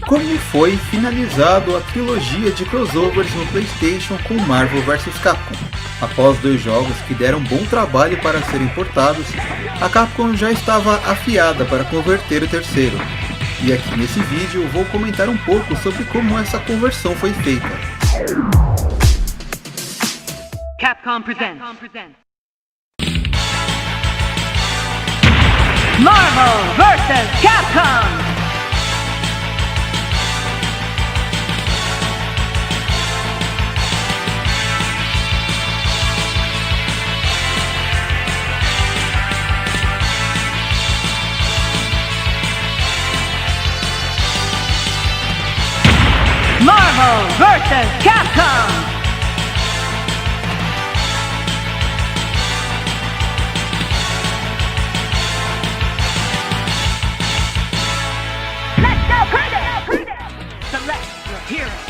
Como foi finalizado a trilogia de crossovers no PlayStation com Marvel vs Capcom? Após 2 jogos que deram bom trabalho para serem portados, a Capcom já estava afiada para converter o terceiro. E aqui nesse vídeo eu vou comentar um pouco sobre como essa conversão foi feita. Capcom presents Marvel vs Capcom! Marvel vs Capcom!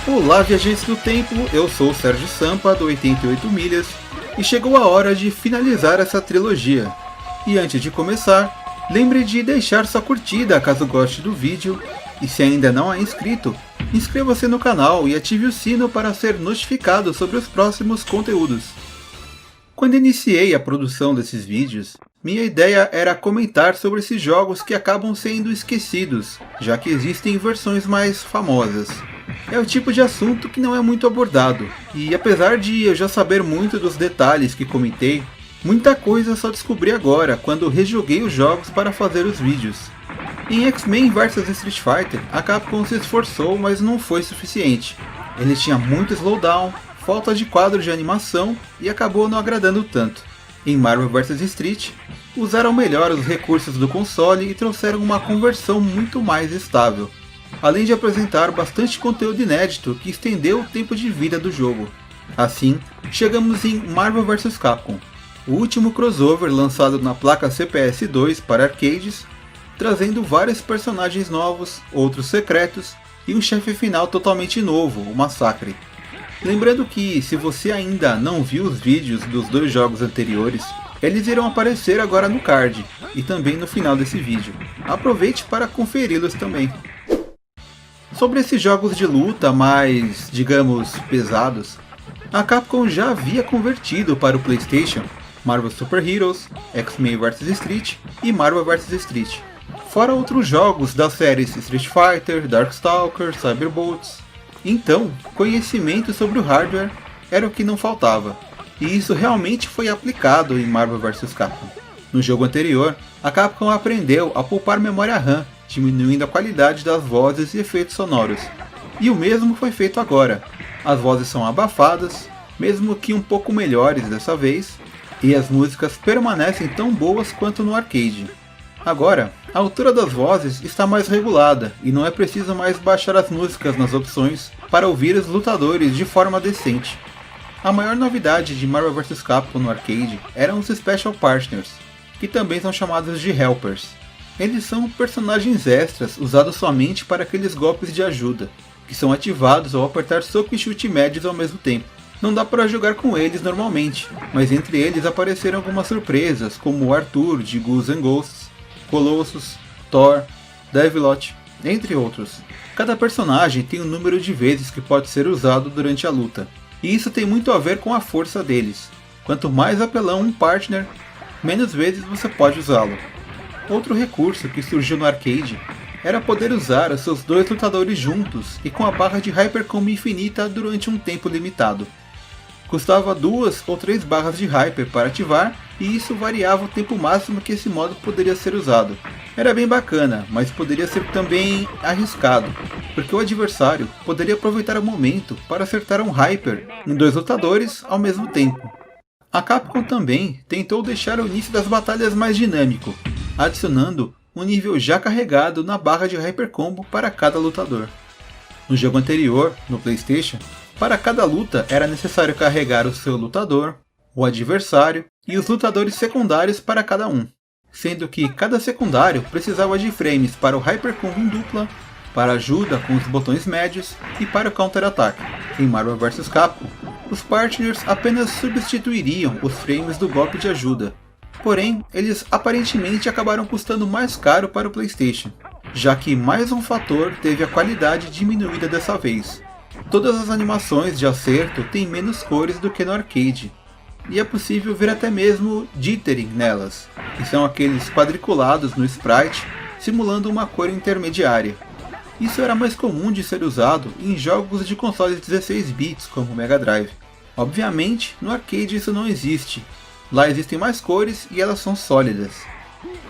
Olá, viajantes do tempo, eu sou o Sérgio Sampa do 88 Milhas e chegou a hora de finalizar essa trilogia. E antes de começar, lembre de deixar sua curtida caso goste do vídeo e se ainda não é inscrito, inscreva-se no canal e ative o sino para ser notificado sobre os próximos conteúdos. Quando iniciei a produção desses vídeos, minha ideia era comentar sobre esses jogos que acabam sendo esquecidos, já que existem versões mais famosas. É o tipo de assunto que não é muito abordado, e apesar de eu já saber muito dos detalhes que comentei, muita coisa só descobri agora quando rejoguei os jogos para fazer os vídeos. Em X-Men vs Street Fighter, a Capcom se esforçou, mas não foi suficiente. Ele tinha muito slowdown, falta de quadro de animação e acabou não agradando tanto. Em Marvel vs Street, usaram melhor os recursos do console e trouxeram uma conversão muito mais estável, além de apresentar bastante conteúdo inédito que estendeu o tempo de vida do jogo. Assim, chegamos em Marvel vs Capcom, o último crossover lançado na placa CPS-2 para arcades, trazendo vários personagens novos, outros secretos e um chefe final totalmente novo, o Massacre. Lembrando que, se você ainda não viu os vídeos dos 2 jogos anteriores, eles irão aparecer agora no card e também no final desse vídeo. Aproveite para conferi-los também. Sobre esses jogos de luta mais, digamos, pesados, a Capcom já havia convertido para o PlayStation Marvel Super Heroes, X-Men vs Street e Marvel vs Street, fora outros jogos das séries Street Fighter, Darkstalkers, Cyberbolts. Então, conhecimento sobre o hardware era o que não faltava, e isso realmente foi aplicado em Marvel vs Capcom. No jogo anterior, a Capcom aprendeu a poupar memória RAM, diminuindo a qualidade das vozes e efeitos sonoros. E o mesmo foi feito agora. As vozes são abafadas, mesmo que um pouco melhores dessa vez, e as músicas permanecem tão boas quanto no arcade. Agora, a altura das vozes está mais regulada e não é preciso mais baixar as músicas nas opções para ouvir os lutadores de forma decente. A maior novidade de Marvel vs Capcom no arcade eram os Special Partners, que também são chamados de Helpers. Eles são personagens extras usados somente para aqueles golpes de ajuda, que são ativados ao apertar soco e chute médios ao mesmo tempo. Não dá para jogar com eles normalmente, mas entre eles apareceram algumas surpresas, como o Arthur de Ghouls and Ghosts, Colossus, Thor, Devilot, entre outros. Cada personagem tem um número de vezes que pode ser usado durante a luta, e isso tem muito a ver com a força deles. Quanto mais apelão um partner, menos vezes você pode usá-lo. Outro recurso que surgiu no arcade era poder usar os seus 2 lutadores juntos e com a barra de Hyper Combo infinita durante um tempo limitado. Custava 2 ou 3 barras de Hyper para ativar, e isso variava o tempo máximo que esse modo poderia ser usado. Era bem bacana, mas poderia ser também arriscado, porque o adversário poderia aproveitar o momento para acertar um Hyper em 2 lutadores ao mesmo tempo. A Capcom também tentou deixar o início das batalhas mais dinâmico, adicionando um nível já carregado na barra de Hyper Combo para cada lutador. No jogo anterior, no PlayStation, para cada luta era necessário carregar o seu lutador, o adversário e os lutadores secundários para cada um, sendo que cada secundário precisava de frames para o Hyper Combo em dupla, para ajuda com os botões médios e para o counter-ataque. Em Marvel vs Capcom, os partners apenas substituiriam os frames do golpe de ajuda, porém eles aparentemente acabaram custando mais caro para o PlayStation, já que mais um fator teve a qualidade diminuída dessa vez. Todas as animações de acerto têm menos cores do que no arcade, e é possível ver até mesmo jittering nelas, que são aqueles quadriculados no sprite simulando uma cor intermediária. Isso era mais comum de ser usado em jogos de consoles 16 bits como o Mega Drive. Obviamente, no arcade isso não existe. Lá existem mais cores e elas são sólidas.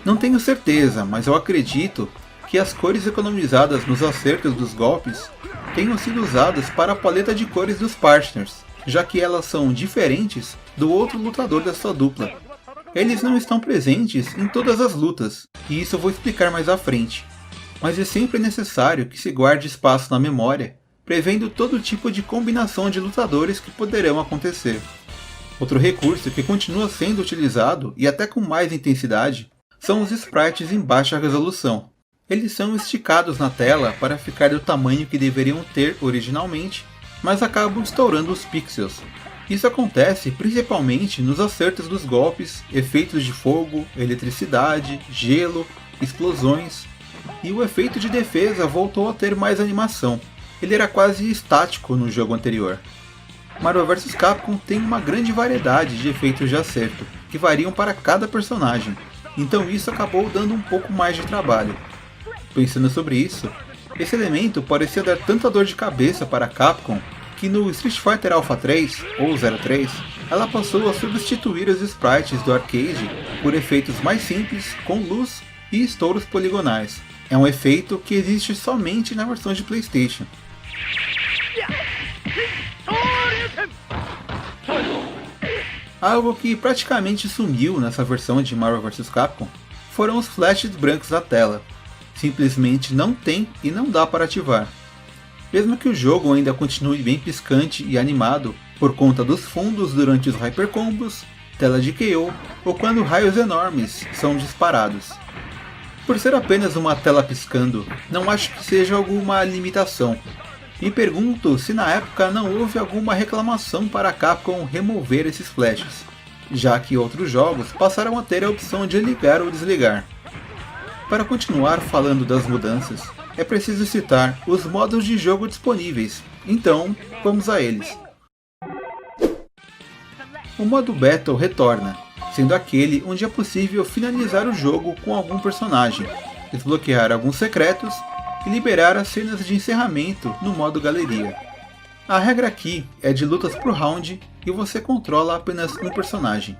Não tenho certeza, mas eu acredito que as cores economizadas nos acertos dos golpes tenham sido usadas para a paleta de cores dos partners, já que elas são diferentes do outro lutador da sua dupla. Eles não estão presentes em todas as lutas, e isso eu vou explicar mais à frente. Mas é sempre necessário que se guarde espaço na memória, prevendo todo tipo de combinação de lutadores que poderão acontecer. Outro recurso que continua sendo utilizado, e até com mais intensidade, são os sprites em baixa resolução. Eles são esticados na tela para ficar do tamanho que deveriam ter originalmente, mas acabam estourando os pixels. Isso acontece principalmente nos acertos dos golpes, efeitos de fogo, eletricidade, gelo, explosões, e o efeito de defesa voltou a ter mais animação. Ele era quase estático no jogo anterior. Marvel vs Capcom tem uma grande variedade de efeitos de acerto, que variam para cada personagem, então isso acabou dando um pouco mais de trabalho. Pensando sobre isso, esse elemento parecia dar tanta dor de cabeça para a Capcom que no Street Fighter Alpha 3, ou 03, ela passou a substituir os sprites do arcade por efeitos mais simples, com luz e estouros poligonais. É um efeito que existe somente na versão de PlayStation. Algo que praticamente sumiu nessa versão de Marvel vs Capcom foram os flashes brancos na tela. Simplesmente não tem e não dá para ativar. Mesmo que o jogo ainda continue bem piscante e animado por conta dos fundos durante os hypercombos, tela de KO ou quando raios enormes são disparados. Por ser apenas uma tela piscando, não acho que seja alguma limitação. Me pergunto se na época não houve alguma reclamação para a Capcom remover esses flashes, já que outros jogos passaram a ter a opção de ligar ou desligar. Para continuar falando das mudanças, é preciso citar os modos de jogo disponíveis, então vamos a eles. O modo Battle retorna, sendo aquele onde é possível finalizar o jogo com algum personagem, desbloquear alguns secretos e liberar as cenas de encerramento no modo Galeria. A regra aqui é de lutas por round e você controla apenas um personagem.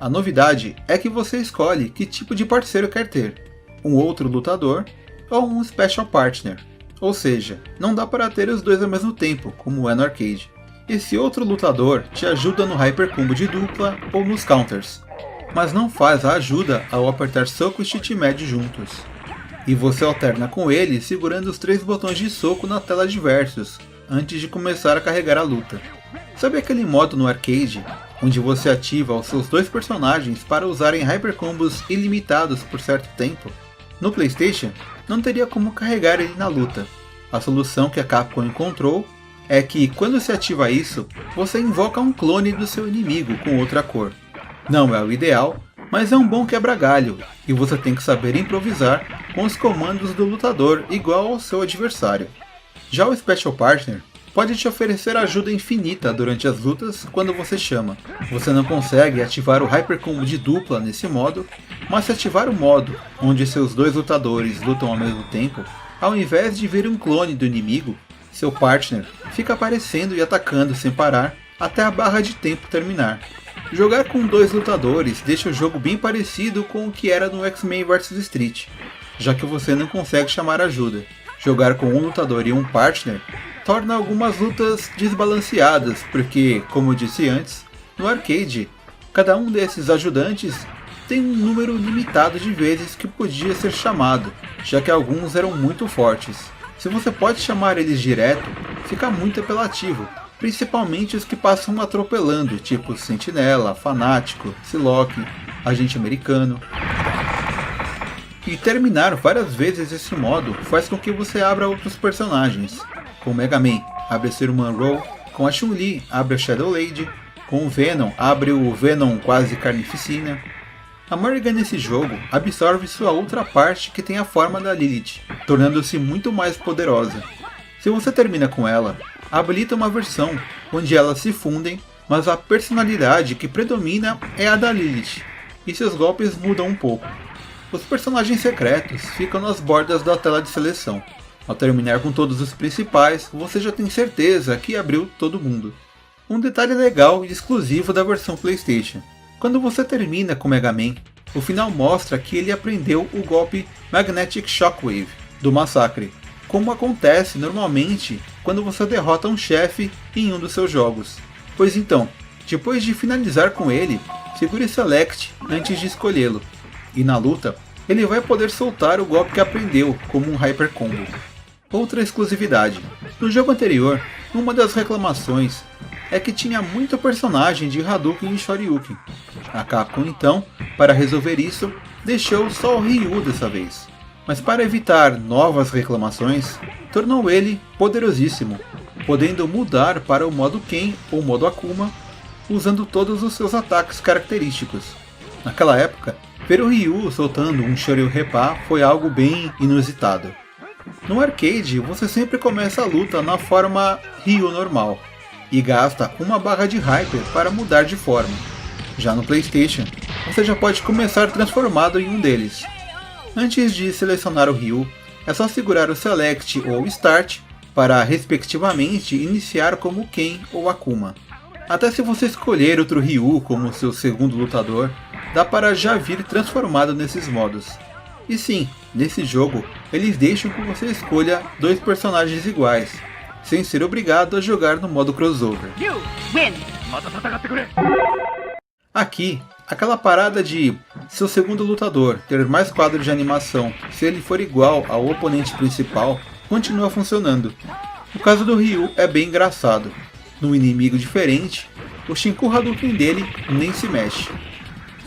A novidade é que você escolhe que tipo de parceiro quer ter, um outro lutador ou um Special Partner, ou seja, não dá para ter os dois ao mesmo tempo, como é no arcade. Esse outro lutador te ajuda no Hyper Combo de dupla ou nos counters, mas não faz a ajuda ao apertar soco e chute médio juntos. E você alterna com ele segurando os 3 botões de soco na tela de versus, antes de começar a carregar a luta. Sabe aquele modo no arcade, onde você ativa os seus 2 personagens para usarem Hyper Combos ilimitados por certo tempo? No PlayStation, não teria como carregar ele na luta. A solução que a Capcom encontrou é que, quando se ativa isso, você invoca um clone do seu inimigo com outra cor. Não é o ideal, mas é um bom quebra-galho, e você tem que saber improvisar com os comandos do lutador igual ao seu adversário. Já o Special Partner pode te oferecer ajuda infinita durante as lutas quando você chama. Você não consegue ativar o Hyper Combo de dupla nesse modo, mas se ativar o modo onde seus 2 lutadores lutam ao mesmo tempo, ao invés de ver um clone do inimigo, seu partner fica aparecendo e atacando sem parar até a barra de tempo terminar. Jogar com 2 lutadores deixa o jogo bem parecido com o que era no X-Men vs Street, já que você não consegue chamar ajuda. Jogar com um lutador e um partner torna algumas lutas desbalanceadas, porque, como eu disse antes, no arcade, cada um desses ajudantes tem um número limitado de vezes que podia ser chamado, já que alguns eram muito fortes. Se você pode chamar eles direto, fica muito apelativo, principalmente os que passam atropelando, tipo Sentinela, Fanático, Psylocke, Agente Americano. E terminar várias vezes esse modo faz com que você abra outros personagens. Com o Mega Man, abre a Serum Monroe, com a Chun-Li, abre a Shadow Lady, com o Venom, abre o Venom quase Carnificina. A Morrigan nesse jogo absorve sua outra parte que tem a forma da Lilith, tornando-se muito mais poderosa. Se você termina com ela, habilita uma versão onde elas se fundem, mas a personalidade que predomina é a da Lilith, e seus golpes mudam um pouco. Os personagens secretos ficam nas bordas da tela de seleção. Ao terminar com todos os principais, você já tem certeza que abriu todo mundo. Um detalhe legal e exclusivo da versão PlayStation. Quando você termina com Mega Man, o final mostra que ele aprendeu o golpe Magnetic Shockwave do Massacre, como acontece normalmente quando você derrota um chefe em um dos seus jogos. Pois então, depois de finalizar com ele, segure Select antes de escolhê-lo, e na luta, ele vai poder soltar o golpe que aprendeu como um Hyper Combo. Outra exclusividade. No jogo anterior, uma das reclamações é que tinha muito personagem de Hadouken e Shoryuken. A Capcom então, para resolver isso, deixou só o Ryu dessa vez. Mas para evitar novas reclamações, tornou ele poderosíssimo, podendo mudar para o modo Ken ou modo Akuma, usando todos os seus ataques característicos. Naquela época, ver o Ryu soltando um Shoryuken foi algo bem inusitado. No arcade, você sempre começa a luta na forma Ryu normal, e gasta uma barra de Hyper para mudar de forma. Já no PlayStation, você já pode começar transformado em um deles. Antes de selecionar o Ryu, é só segurar o Select ou Start para, respectivamente, iniciar como Ken ou Akuma. Até se você escolher outro Ryu como seu segundo lutador, dá para já vir transformado nesses modos. E sim, nesse jogo, eles deixam que você escolha dois personagens iguais, sem ser obrigado a jogar no modo crossover. Aqui, aquela parada de seu segundo lutador ter mais quadros de animação se ele for igual ao oponente principal, continua funcionando. O caso do Ryu é bem engraçado. Num inimigo diferente, o Shinku Hadouken dele nem se mexe.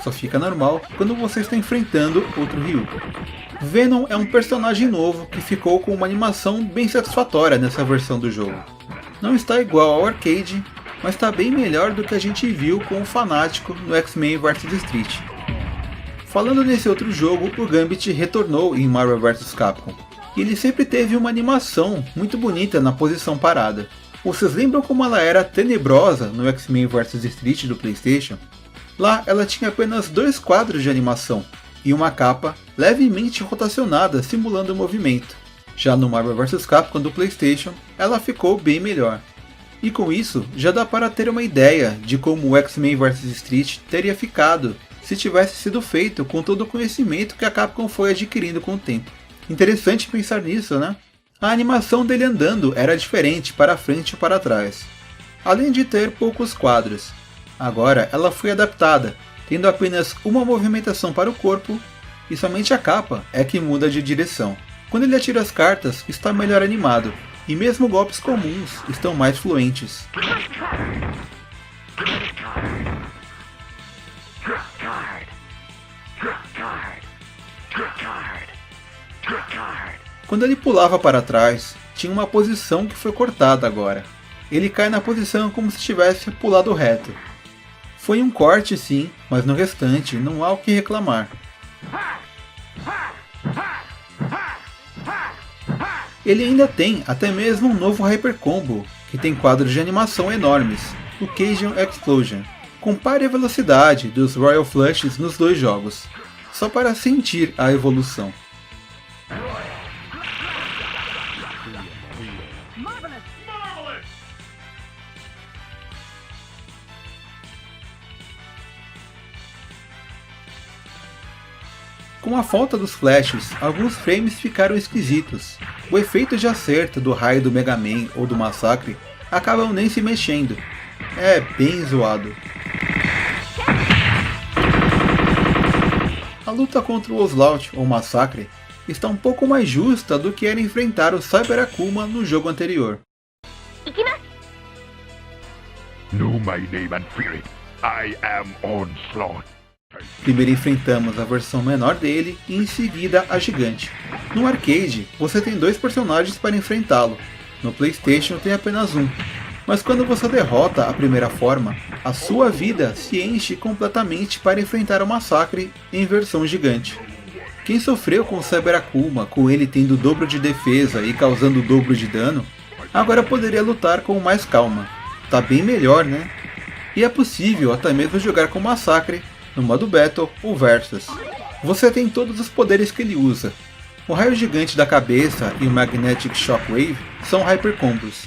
Só fica normal quando você está enfrentando outro Ryu. Venom é um personagem novo que ficou com uma animação bem satisfatória nessa versão do jogo. Não está igual ao arcade, mas está bem melhor do que a gente viu com o Fanático no X-Men vs Street. Falando nesse outro jogo, o Gambit retornou em Marvel vs Capcom, e ele sempre teve uma animação muito bonita na posição parada. Vocês lembram como ela era tenebrosa no X-Men vs Street do PlayStation? Lá ela tinha apenas 2 quadros de animação, e uma capa levemente rotacionada simulando o movimento. Já no Marvel vs Capcom do PlayStation, ela ficou bem melhor. E com isso, já dá para ter uma ideia de como o X-Men vs Street teria ficado se tivesse sido feito com todo o conhecimento que a Capcom foi adquirindo com o tempo. Interessante pensar nisso, né? A animação dele andando era diferente para frente e para trás, além de ter poucos quadros. Agora ela foi adaptada, tendo apenas uma movimentação para o corpo, e somente a capa é que muda de direção. Quando ele atira as cartas, está melhor animado, e mesmo golpes comuns estão mais fluentes. Quando ele pulava para trás, tinha uma posição que foi cortada agora. Ele cai na posição como se tivesse pulado reto. Foi um corte sim, mas no restante não há o que reclamar. Ele ainda tem até mesmo um novo Hyper Combo, que tem quadros de animação enormes, o Cajun Explosion. Compare a velocidade dos Royal Flushes nos dois jogos, só para sentir a evolução. Com a falta dos flashes, alguns frames ficaram esquisitos. O efeito de acerto do raio do Mega Man ou do Massacre acabam nem se mexendo. É bem zoado. A luta contra o Onslaught ou Massacre está um pouco mais justa do que era enfrentar o Cyber Akuma no jogo anterior. Know my name and fear it. I am Onslaught. Primeiro enfrentamos a versão menor dele e em seguida a gigante. No arcade, você tem 2 personagens para enfrentá-lo. No PlayStation tem apenas um. Mas quando você derrota a primeira forma, a sua vida se enche completamente para enfrentar o massacre em versão gigante. Quem sofreu com o Cyber Akuma, com ele tendo o dobro de defesa e causando o dobro de dano, agora poderia lutar com mais calma. Tá bem melhor, né? E é possível até mesmo jogar com o Massacre no modo Battle ou Versus. Você tem todos os poderes que ele usa. O raio gigante da cabeça e o Magnetic Shockwave são Hyper Combos.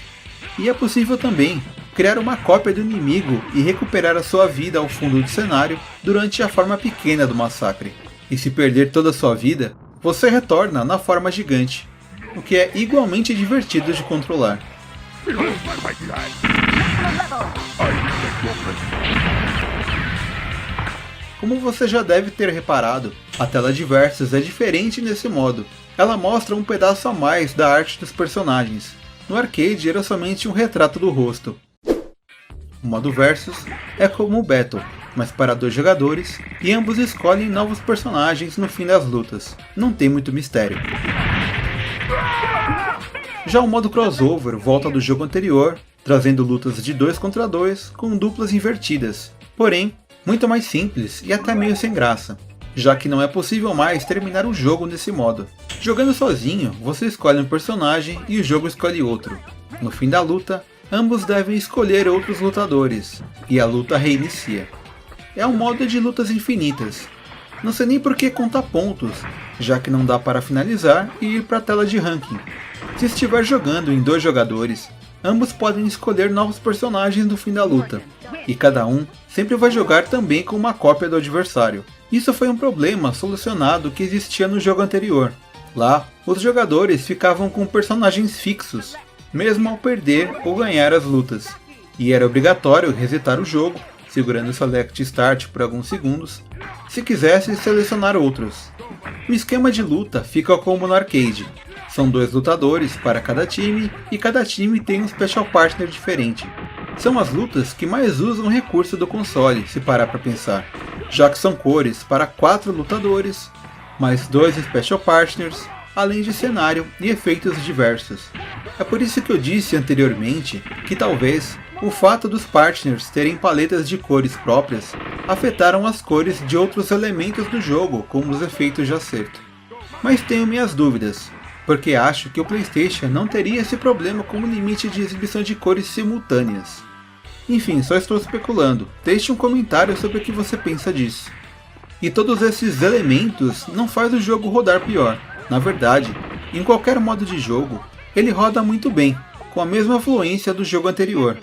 E é possível também criar uma cópia do inimigo e recuperar a sua vida ao fundo do cenário durante a forma pequena do Massacre. E se perder toda a sua vida, você retorna na forma gigante, o que é igualmente divertido de controlar. Behold my mighty hand. I respect your presence. Como você já deve ter reparado, a tela de Versus é diferente nesse modo. Ela mostra um pedaço a mais da arte dos personagens. No arcade era somente um retrato do rosto. O modo Versus é como o Battle, mas para 2 jogadores, e ambos escolhem novos personagens no fim das lutas. Não tem muito mistério. Já o modo Crossover volta do jogo anterior, trazendo lutas de 2 contra 2 com duplas invertidas, porém muito mais simples e até meio sem graça, já que não é possível mais terminar o jogo nesse modo. Jogando sozinho, você escolhe um personagem e o jogo escolhe outro. No fim da luta, ambos devem escolher outros lutadores, e a luta reinicia. É um modo de lutas infinitas. Não sei nem por que conta pontos, já que não dá para finalizar e ir para a tela de ranking. Se estiver jogando em 2 jogadores, ambos podem escolher novos personagens no fim da luta, e cada um sempre vai jogar também com uma cópia do adversário. Isso foi um problema solucionado que existia no jogo anterior. Lá, os jogadores ficavam com personagens fixos, mesmo ao perder ou ganhar as lutas, e era obrigatório resetar o jogo, segurando o Select Start por alguns segundos, se quisesse selecionar outros. O esquema de luta fica como no arcade. São 2 lutadores para cada time e cada time tem um Special Partner diferente. São as lutas que mais usam o recurso do console, se parar para pensar, já que são cores para 4 lutadores, mais 2 Special Partners, além de cenário e efeitos diversos. É por isso que eu disse anteriormente que talvez o fato dos partners terem paletas de cores próprias afetaram as cores de outros elementos do jogo, como os efeitos de acerto. Mas tenho minhas dúvidas, porque acho que o PlayStation não teria esse problema com o limite de exibição de cores simultâneas. Enfim, só estou especulando, deixe um comentário sobre o que você pensa disso. E todos esses elementos não faz o jogo rodar pior. Na verdade, em qualquer modo de jogo, ele roda muito bem, com a mesma fluência do jogo anterior.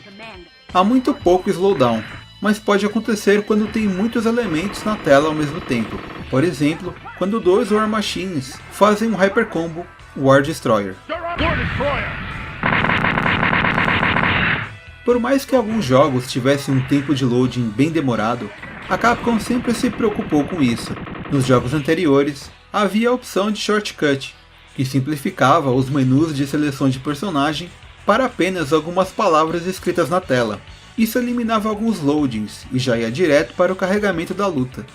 Há muito pouco slowdown, mas pode acontecer quando tem muitos elementos na tela ao mesmo tempo. Por exemplo, quando 2 War Machines fazem um Hyper Combo War Destroyer. Por mais que alguns jogos tivessem um tempo de loading bem demorado, a Capcom sempre se preocupou com isso. Nos jogos anteriores, havia a opção de Shortcut, que simplificava os menus de seleção de personagem para apenas algumas palavras escritas na tela. Isso eliminava alguns loadings e já ia direto para o carregamento da luta.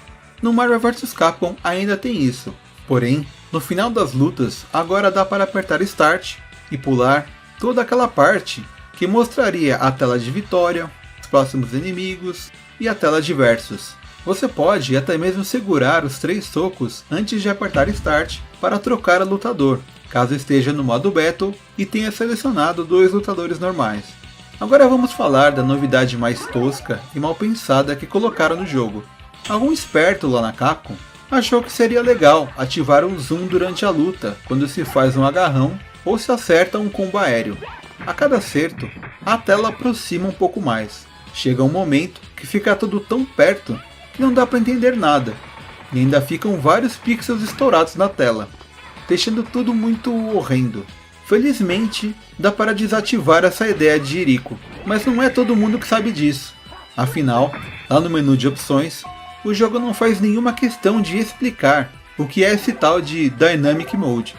No Marvel vs Capcom ainda tem isso, porém, no final das lutas agora dá para apertar Start e pular toda aquela parte que mostraria a tela de vitória, os próximos inimigos e a tela de versus. Você pode até mesmo segurar os 3 socos antes de apertar Start para trocar o lutador, caso esteja no modo Battle e tenha selecionado 2 lutadores normais. Agora vamos falar da novidade mais tosca e mal pensada que colocaram no jogo. Algum esperto lá na Capcom achou que seria legal ativar um zoom durante a luta quando se faz um agarrão ou se acerta um combo aéreo. A cada acerto, a tela aproxima um pouco mais. Chega um momento que fica tudo tão perto que não dá para entender nada, e ainda ficam vários pixels estourados na tela, deixando tudo muito horrendo. Felizmente, dá para desativar essa ideia de jirico, mas não é todo mundo que sabe disso. Afinal, lá no menu de opções, o jogo não faz nenhuma questão de explicar o que é esse tal de Dynamic Mode.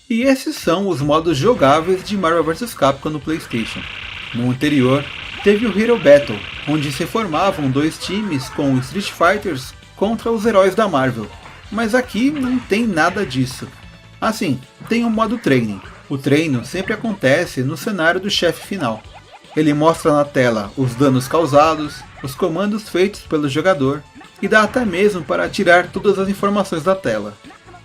E esses são os modos jogáveis de Marvel vs Capcom no PlayStation. No anterior, teve o Hero Battle, onde se formavam 2 times com Street Fighters contra os heróis da Marvel. Mas aqui não tem nada disso. Assim, tem o modo Training. O treino sempre acontece no cenário do chefe final. Ele mostra na tela os danos causados, os comandos feitos pelo jogador e dá até mesmo para tirar todas as informações da tela.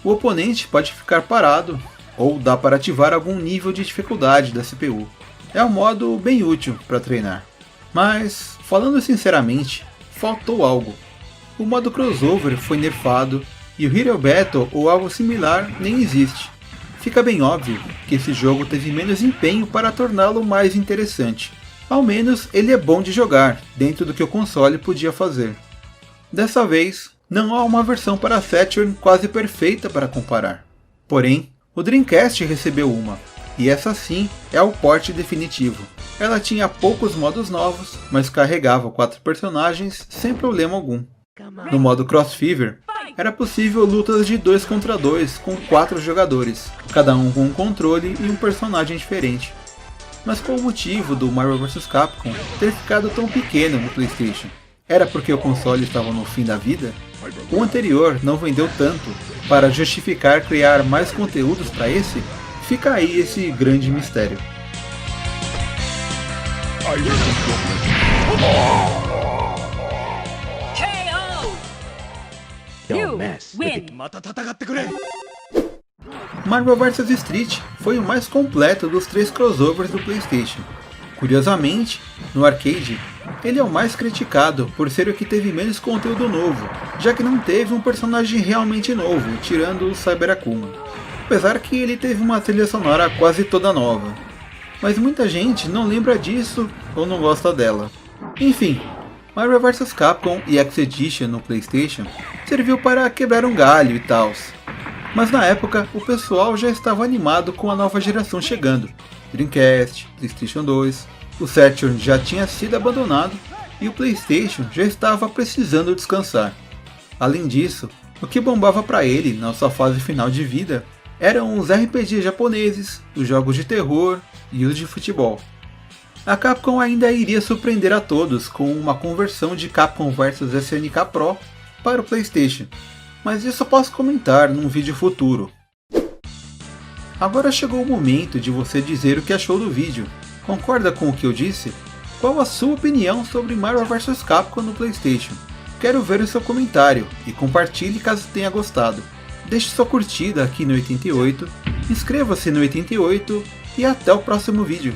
O oponente pode ficar parado ou dá para ativar algum nível de dificuldade da CPU. É um modo bem útil para treinar. Mas, falando sinceramente, faltou algo. O modo crossover foi nerfado e o Hero Battle ou algo similar nem existe. Fica bem óbvio que esse jogo teve menos empenho para torná-lo mais interessante. Ao menos ele é bom de jogar, dentro do que o console podia fazer. Dessa vez, não há uma versão para Saturn quase perfeita para comparar. Porém, o Dreamcast recebeu uma, e essa sim é o port definitivo. Ela tinha poucos modos novos, mas carregava 4 personagens sem problema algum. No modo Cross Fever, era possível lutas de 2 contra 2 com 4 jogadores, cada um com um controle e um personagem diferente. Mas qual o motivo do Marvel vs Capcom ter ficado tão pequeno no PlayStation? Era porque o console estava no fim da vida? O anterior não vendeu tanto para justificar criar mais conteúdos para esse? Fica aí esse grande mistério. You win. Marvel vs Street foi o mais completo dos 3 crossovers do PlayStation. Curiosamente, no arcade, ele é o mais criticado por ser o que teve menos conteúdo novo, já que não teve um personagem realmente novo, tirando o Cyber Akuma. Apesar que ele teve uma trilha sonora quase toda nova. Mas muita gente não lembra disso ou não gosta dela. Enfim, Marvel vs Capcom EX Edition no PlayStation serviu para quebrar um galho e tal. Mas na época, o pessoal já estava animado com a nova geração chegando. Dreamcast, PlayStation 2, o Saturn já tinha sido abandonado e o PlayStation já estava precisando descansar. Além disso, o que bombava para ele na sua fase final de vida eram os RPGs japoneses, os jogos de terror e os de futebol. A Capcom ainda iria surpreender a todos com uma conversão de Capcom vs SNK Pro para o PlayStation, mas isso eu posso comentar num vídeo futuro. Agora chegou o momento de você dizer o que achou do vídeo. Concorda com o que eu disse? Qual a sua opinião sobre Marvel vs Capcom no PlayStation? Quero ver o seu comentário e compartilhe caso tenha gostado. Deixe sua curtida aqui no 88, inscreva-se no 88 e até o próximo vídeo.